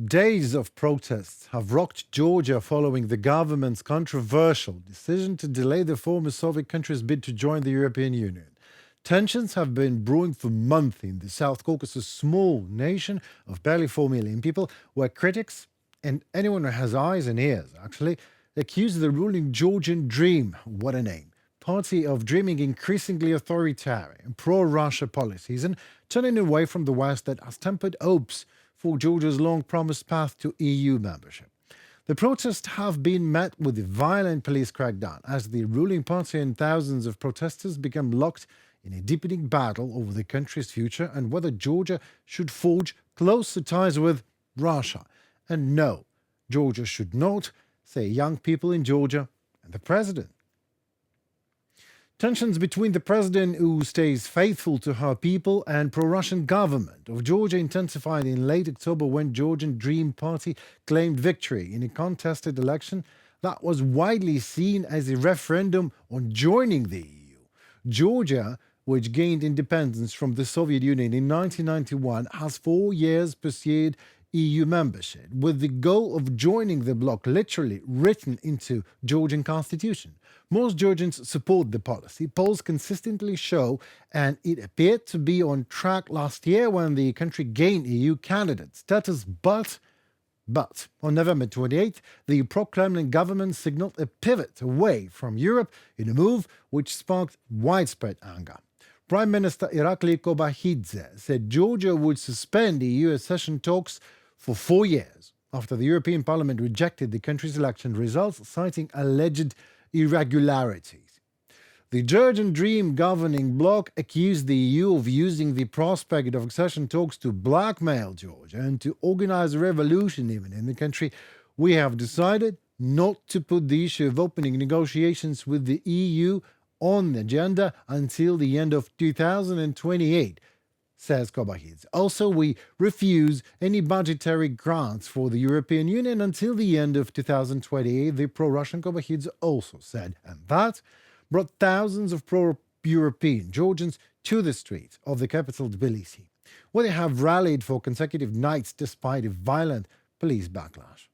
Days of protests have rocked Georgia following the government's controversial decision to delay the former Soviet country's bid to join the European Union. Tensions have been brewing for months in the South Caucasus, small nation of barely 4 million people, where critics, and anyone who has eyes and ears actually, accuse the ruling Georgian Dream, what a name, party of dreaming increasingly authoritarian, pro-Russia policies and turning away from the West that has tempered hopes for Georgia's long-promised path to EU membership. The protests have been met with a violent police crackdown as the ruling party and thousands of protesters become locked in a deepening battle over the country's future and whether Georgia should forge closer ties with Russia. And no, Georgia should not, say young people in Georgia and the president. Tensions between the president, who stays faithful to her people, and pro-Russian government of Georgia intensified in late October when Georgian Dream party claimed victory in a contested election that was widely seen as a referendum on joining the EU. Georgia, which gained independence from the Soviet Union in 1991, has 4 years pursued EU membership, with the goal of joining the Bloc literally written into Georgian constitution. Most Georgians support the policy, polls consistently show, and it appeared to be on track last year when the country gained EU candidate status. But on November 28th, the pro-Kremlin government signaled a pivot away from Europe in a move which sparked widespread anger. Prime Minister Irakli Kobakidze said Georgia would suspend EU accession talks for 4 years after the European Parliament rejected the country's election results, citing alleged irregularities. The Georgian Dream governing bloc accused the EU of using the prospect of accession talks to blackmail Georgia and to organize a revolution even in the country. We have decided not to put the issue of opening negotiations with the EU on the agenda until the end of 2028, says Kobakidze. Also, we refuse any budgetary grants for the European Union until the end of 2028, the pro-Russian Kobakidze also said. And that brought thousands of pro-European Georgians to the streets of the capital Tbilisi, where they have rallied for consecutive nights despite a violent police backlash.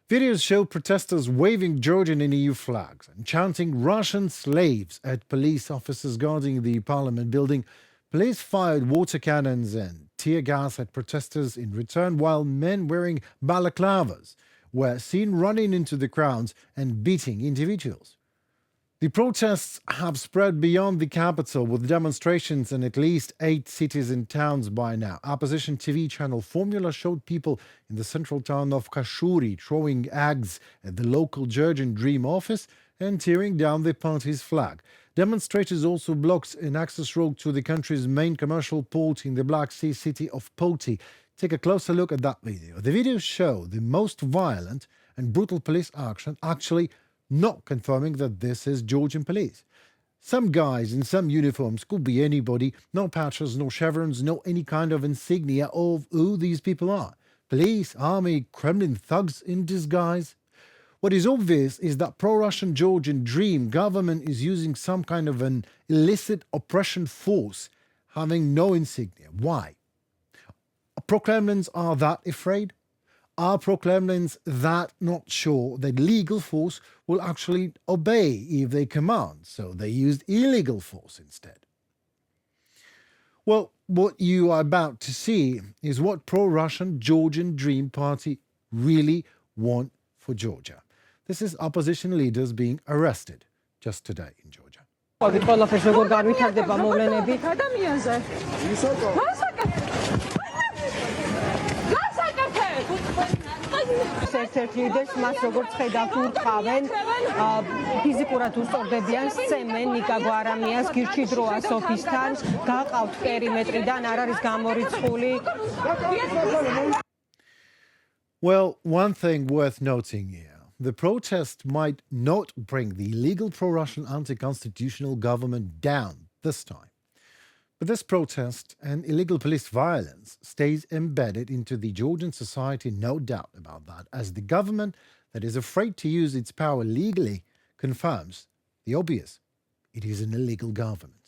Videos show protesters waving Georgian and EU flags and chanting Russian slaves at police officers guarding the parliament building. Police fired water cannons and tear gas at protesters in return, while men wearing balaclavas were seen running into the crowds and beating individuals. The protests have spread beyond the capital, with demonstrations in at least 8 cities and towns by now. Opposition TV channel Formula showed people in the central town of Kashuri throwing eggs at the local Georgian Dream office and tearing down the party's flag. Demonstrators also blocked an access road to the country's main commercial port in the Black Sea city of Poti. Take a closer look at that video. The videos show the most violent and brutal police action, actually not confirming that this is Georgian police. Some guys in some uniforms, could be anybody, no patches, no chevrons, no any kind of insignia of who these people are. Police, army, Kremlin thugs in disguise. What is obvious is that pro-Russian Georgian Dream government is using some kind of an illicit oppression force, having no insignia. Why? Pro-Kremlins are that afraid? Are pro-Kremlins that not sure that legal force will actually obey if they command, so they used illegal force instead? Well, what you are about to see is what pro-Russian Georgian Dream Party really want for Georgia. This is opposition leaders being arrested just today in Georgia. ერთ-ერთ ლიდერს მას როგორც ხედავთ ურტყავენ ფიზიკურად უსწორდებიან სცემენ ნიკაგო არამიას გირჩი დროა სოფისთან გაყავთ პერიმეტრიდან არ არის გამორიცხული. Well, one thing worth noting here, the protest might not bring the illegal pro-Russian anti-constitutional government down this time. But this protest and illegal police violence stays embedded into the Georgian society, no doubt about that, as the government that is afraid to use its power legally confirms the obvious: it is an illegal government.